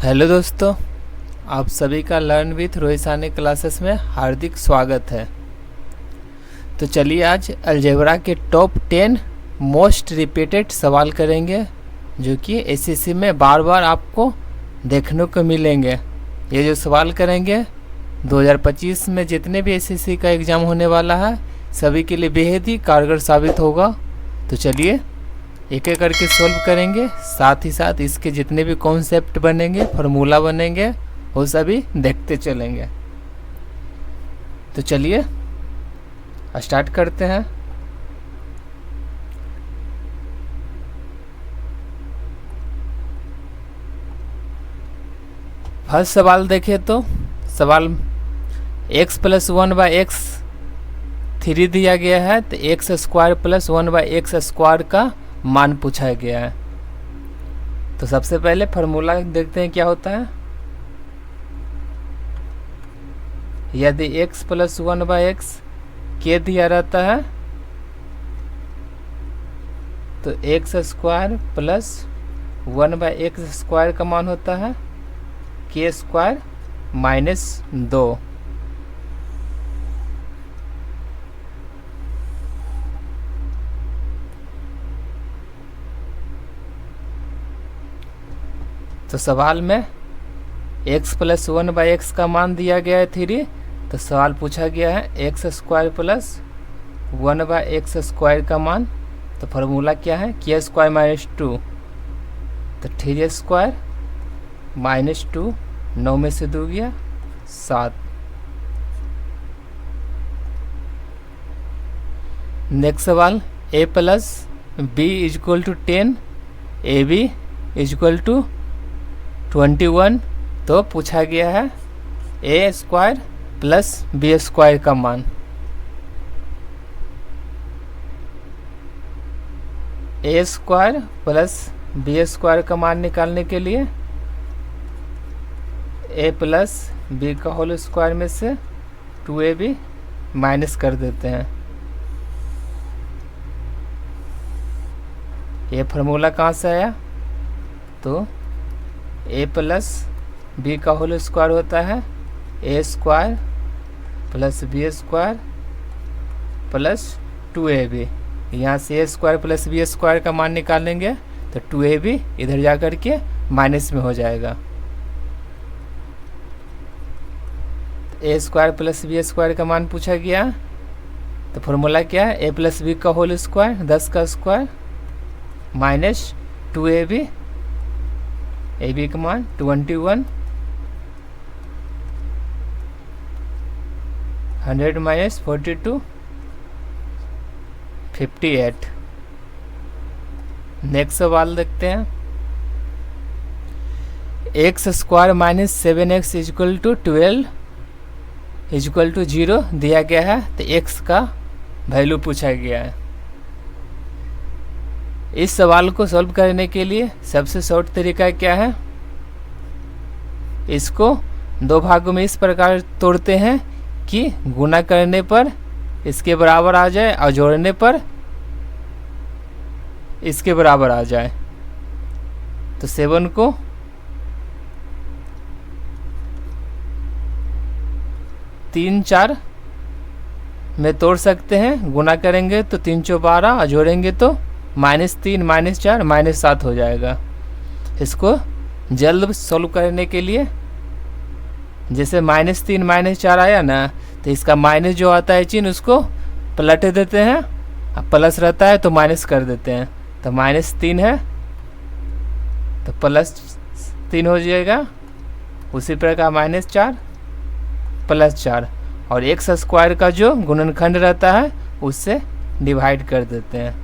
Hello दोस्तों, आप सभी का learn with Rohit Sahni classes में हार्दिक स्वागत है। तो चलिए आज अलजेब्रा के टॉप 10 मोस्ट रिपीटेड सवाल करेंगे जो कि एसएससी में बार बार आपको देखने को मिलेंगे। ये जो सवाल करेंगे 2025 में जितने भी एसएससी का एग्ज़ाम होने वाला है सभी के लिए बेहद ही कारगर साबित होगा। तो चलिए एक एक करके सॉल्व करेंगे, साथ ही साथ इसके जितने भी कॉन्सेप्ट बनेंगे, फार्मूला बनेंगे, वो सभी देखते चलेंगे। तो चलिए स्टार्ट करते हैं। फर्स्ट सवाल देखें तो सवाल x + 1/x 3 दिया गया है, तो x² + 1/x² का मान पूछा गया है। तो सबसे पहले फार्मूला देखते हैं क्या होता है। यदि x + 1/x k दिया रहता है तो x² + 1/x² का मान होता है k² - 2। तो सवाल में x + 1/x का मान दिया गया है 3, तो सवाल पूछा गया है x² + 1/x² का मान। तो फार्मूला क्या है k² - 2, तो 3² - 2, 9 में से 2 गया 7। नेक्स्ट सवाल a + b = 10, ab = 21। तो पूछा गया है a² + b² का मान। a² + b² का मान निकालने के लिए a + b का होल स्क्वायर में से 2ab माइनस कर देते हैं। ये फार्मूला कहाँ से आया, तो a + b का होल स्क्वायर होता है a² + b² + 2ab। यहाँ से a² + b² का मान निकालेंगे तो 2ab इधर जा कर के माइनस में हो जाएगा। a² + b² का मान पूछा गया, तो फॉर्मूला क्या है a + b का होल स्क्वायर 10 का स्क्वायर माइनस 2ab, ab का मान 21, 100 - 42, 58। नेक्स्ट सवाल देखते हैं। x² - 7x = 12 = 0 दिया गया है, तो x का वैल्यू पूछा गया है। इस सवाल को सॉल्व करने के लिए सबसे शॉर्ट तरीका क्या है, इसको 2 भागों में इस प्रकार तोड़ते हैं कि गुणा करने पर इसके बराबर आ जाए और जोड़ने पर इसके बराबर आ जाए। तो 7 को 3 4 में तोड़ सकते हैं, गुणा करेंगे तो 3 × 12 और जोड़ेंगे तो -3 - 4 -7 हो जाएगा। इसको जल्द सॉल्व करने के लिए जैसे -3 - 4 आया ना, तो इसका माइनस जो आता है चिन्ह उसको पलट देते हैं, अब प्लस रहता है तो माइनस कर देते हैं। तो -3 है तो +3 हो जाएगा, उसी प्रकार -4 + 4, और x² का जो गुणनखंड रहता है उससे डिवाइड कर देते हैं।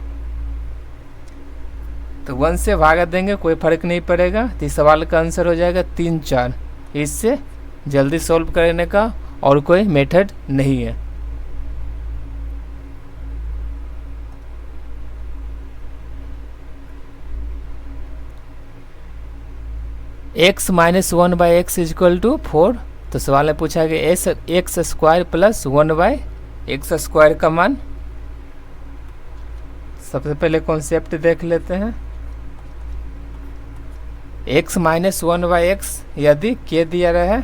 तो 1 से भागा देंगे, कोई फर्क नहीं पड़ेगा। तो इस सवाल का आंसर हो जाएगा 3 4। इससे जल्दी सॉल्व करने का और कोई मेथड नहीं है। x - 1/x = 4, तो सवाल में पूछा गया x² + 1/x² का मान। सबसे पहले कॉन्सेप्ट देख लेते हैं। x माइनस 1/x यदि k दिया रहे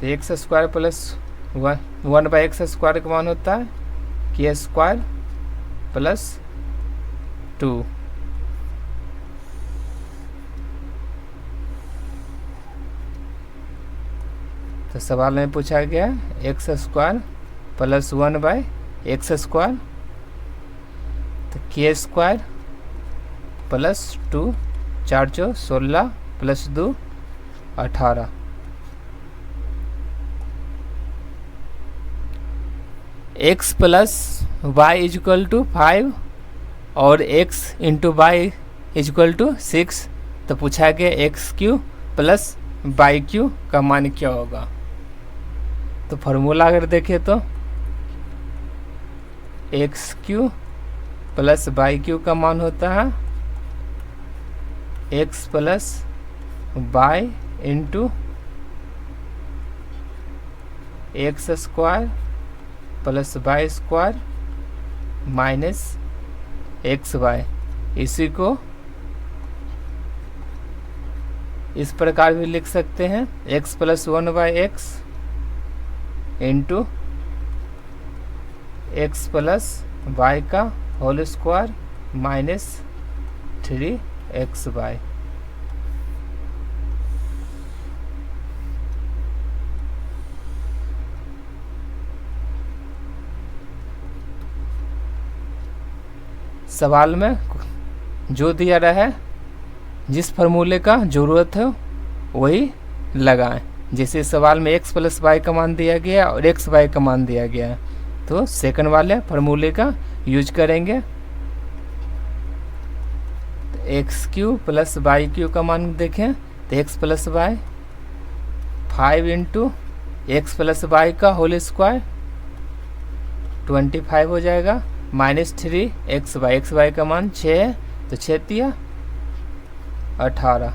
तो x square plus 1/x square का मान होता है k स्क्वायर प्लस 2। तो सवाल में पूछा गया X square plus 1/x square, तो k स्क्वायर प्लस 2 4 चौ 16 plus 2 18। x plus Y equal to 5 और x into Y equal to 6। तो पूछा गया X cube plus Y cube का मान क्या होगा। तो फॉर्मूला अगर देखें तो X cube plus Y cube का मान होता है X plus Y into X square plus Y square minus X Y. इसी को इस प्रकार भी लिख सकते हैं X plus 1/x into X plus Y का होल स्क्वायर माइनस 3xy। सवाल में जो दिया रहा है जिस फार्मूले का ज़रूरत है वही लगाएं। जैसे सवाल में x प्लस वाई का मान दिया गया और एक्स वाई का मान दिया गया है, तो सेकंड वाले फार्मूले का यूज करेंगे। तो X cube plus Y cube का मान देखें तो X plus Y 5 into X plus Y का होल स्क्वायर 25 हो जाएगा माइनस 3xy। एक्स वाई का मान 6 है तो 6 तिया 18।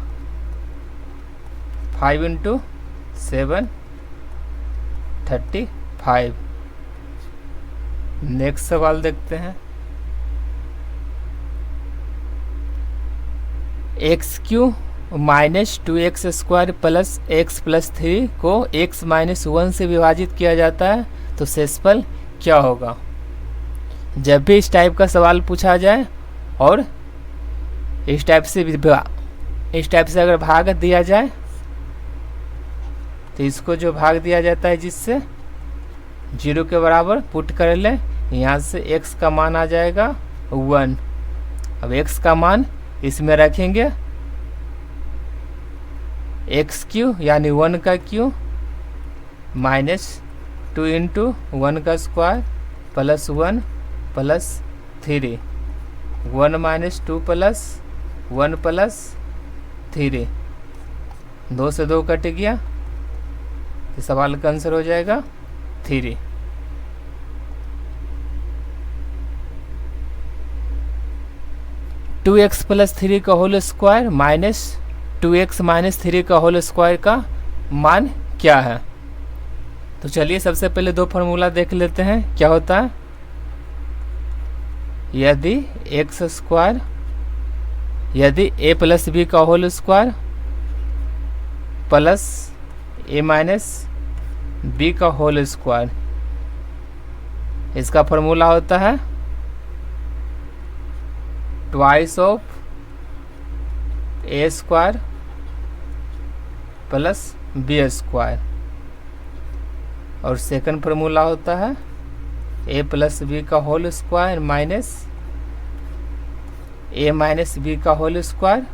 5 इंटू 7 35। नेक्स्ट सवाल देखते हैं। X Q minus 2x square plus x plus 3 को x माइनस 1 से विभाजित किया जाता है तो शेषफल क्या होगा। जब भी इस टाइप का सवाल पूछा जाए और इस टाइप से अगर भाग दिया जाए तो इसको जो भाग दिया जाता है जिससे 0 के बराबर पुट कर लें, यहाँ से x का मान आ जाएगा 1। अब x का मान इसमें रखेंगे एक्स क्यू यानी 1 का क्यू माइनस 2 इंटू 1 का square plus 1 plus 3। 1 minus 2 plus 1 plus 3। 2 से 2 कट गया तो सवाल का आंसर हो जाएगा 3। टू एक्स प्लस 3 का whole square minus 2x minus 3 का होल स्क्वायर का मान क्या है। तो चलिए सबसे पहले दो फार्मूला देख लेते हैं क्या होता है। यदि एक्स स्क्वायर यदि a प्लस बी का whole square plus a minus B का होल स्क्वायर, इसका फार्मूला होता है twice of a square plus B square. और सेकंड फार्मूला होता है a प्लस बी का whole square minus a minus B का होल स्क्वायर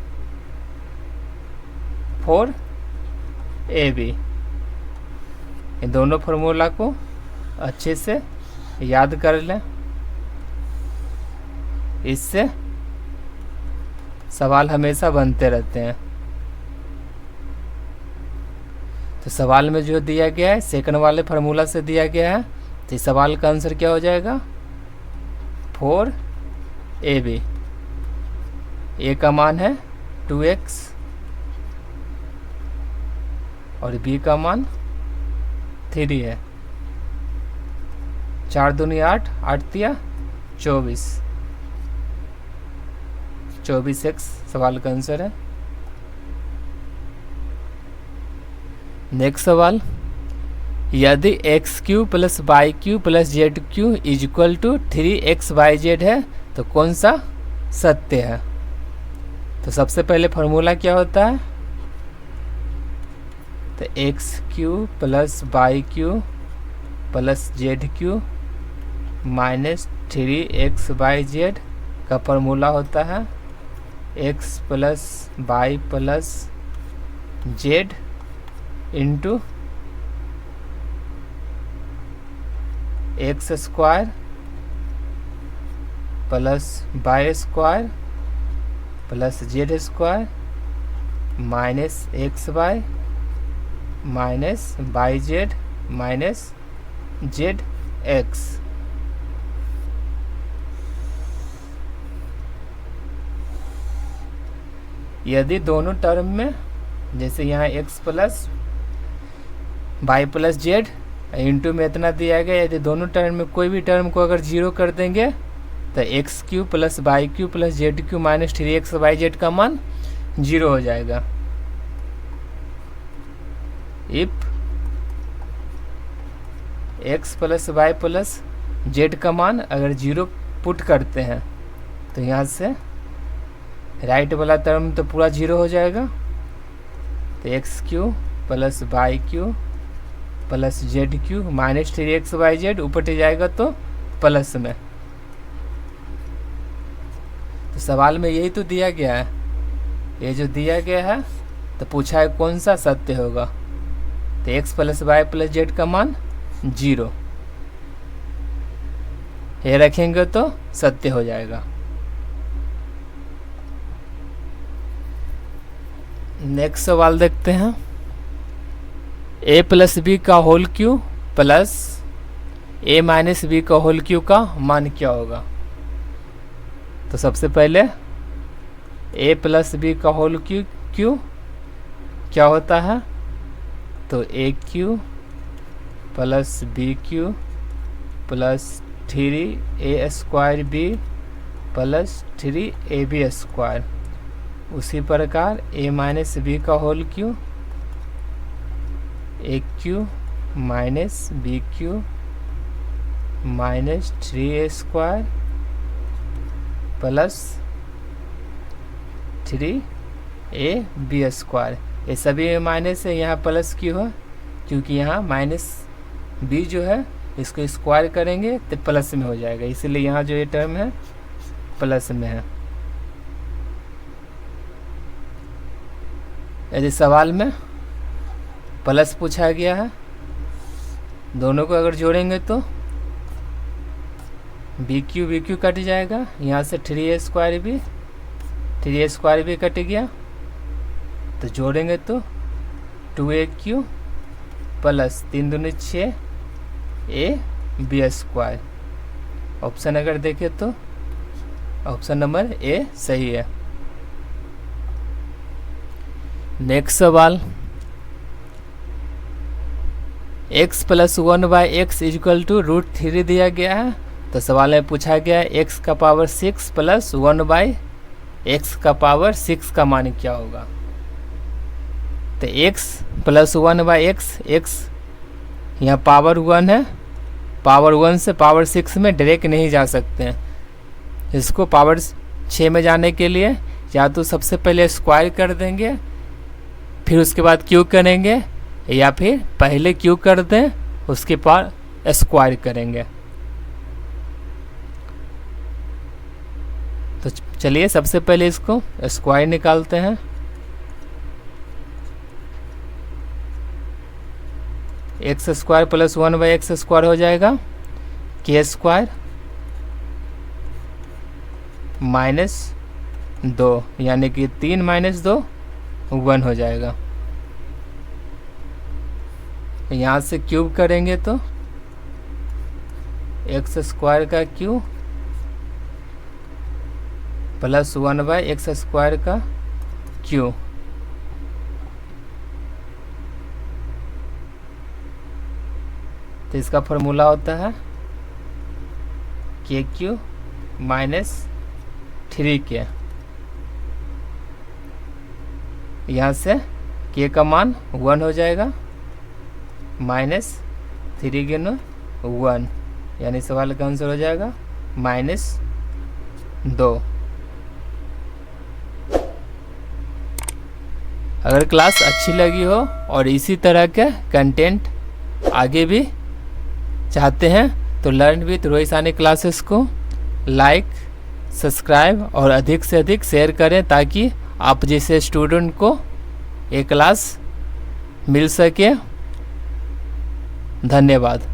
4ab। इन दोनों फार्मूला को अच्छे से याद कर लें, इससे सवाल हमेशा बनते रहते हैं। तो सवाल में जो दिया गया है सेकंड वाले फार्मूला से दिया गया है, तो इस सवाल का आंसर क्या हो जाएगा 4ab। a का मान है 2x और b का मान 3 है। 4 दूनी 8, 8 तिया 24। 24x सवाल का आंसर है। नेक्स्ट सवाल, यदि X cube plus Y cube plus Z cube is equal to 3xyz है तो कौन सा सत्य है? तो सबसे पहले फॉर्मूला क्या होता है? तो X cube plus Y cube plus Z cube minus 3xyz का फॉर्मूला होता है x plus Y plus Z into X square plus Y square plus Z square minus X Y minus Y Z minus Z X. यदि दोनों term में, जैसे यहाँ x plus Y plus Z into में इतना दिया गया, यदि दोनों टर्म में कोई भी टर्म को अगर जीरो कर देंगे तो X cube plus Y cube plus Z cube minus 3xyz का मान जीरो हो जाएगा। If X plus Y plus Z का मान अगर जीरो पुट करते हैं तो यहाँ से राइट वाला टर्म तो पूरा जीरो हो जाएगा। तो X cube plus Y cube plus Z cube minus 3xyz ऊपर जाएगा तो प्लस में। तो सवाल में यही तो दिया गया है, ये जो दिया गया है तो पूछा है कौन सा सत्य होगा। तो X plus Y plus Z का मान जीरो, ये रखेंगे तो सत्य हो जाएगा। नेक्स्ट सवाल देखते हैं, a प्लस बी का whole cube plus a minus B का होल क्यू का मान क्या होगा? तो सबसे पहले a प्लस बी का होल क्यू क्या होता है? तो A cube plus B cube plus 3a square B plus 3ab square. उसी प्रकार a माइनस बी का whole cube A cube minus B cube minus 3a square plus 3ab square. ये सभी माइनस है, यहाँ प्लस क्यू है क्योंकि यहाँ माइनस बी जो है इसको स्क्वायर करेंगे तो प्लस में हो जाएगा, इसीलिए यहाँ जो ये टर्म है प्लस में है। यदि सवाल में प्लस पूछा गया है, दोनों को अगर जोड़ेंगे तो बी क्यू कट जाएगा, यहाँ से 3a स्क्वायर भी कट गया, तो जोड़ेंगे तो 2a³ प्लस 3 दूनी 6 ab स्क्वायर। ऑप्शन अगर देखें तो ऑप्शन नंबर ए सही है। नेक्स्ट सवाल, x plus 1/x equal to √3 दिया गया है। तो सवाल में पूछा गया है x का पावर 6 प्लस 1/x का पावर 6 का मान क्या होगा? तो x प्लस 1/x, x यहाँ पावर 1 है, पावर 1 से पावर 6 में डायरेक्ट नहीं जा सकते हैं। इसको पावर 6 में जाने के लिए या तो सबसे पहले स्क्वायर कर देंगे, फिर उसके बाद क्यूब करेंगे, या फिर पहले क्यूब कर दें उसके बाद स्क्वायर करेंगे। तो चलिए सबसे पहले इसको स्क्वायर निकालते हैं। X square plus 1/x square हो जाएगा के स्क्वायर माइनस 2, यानी कि 3 माइनस 2 1 हो जाएगा। यहाँ से क्यूब करेंगे तो एक्स स्क्वायर का क्यूब प्लस 1/x स्क्वायर का क्यूब। तो इसका फॉर्मूला होता है KQ माइनस 3K। यहाँ से के का मान 1 हो जाएगा, -3 गुना 1, यानी सवाल का आंसर हो जाएगा -2। अगर क्लास अच्छी लगी हो और इसी तरह के कंटेंट आगे भी चाहते हैं तो learn with Rohit Sahni classes को लाइक, सब्सक्राइब और अधिक से अधिक शेयर करें, ताकि आप जैसे स्टूडेंट को ये क्लास मिल सके। धन्यवाद।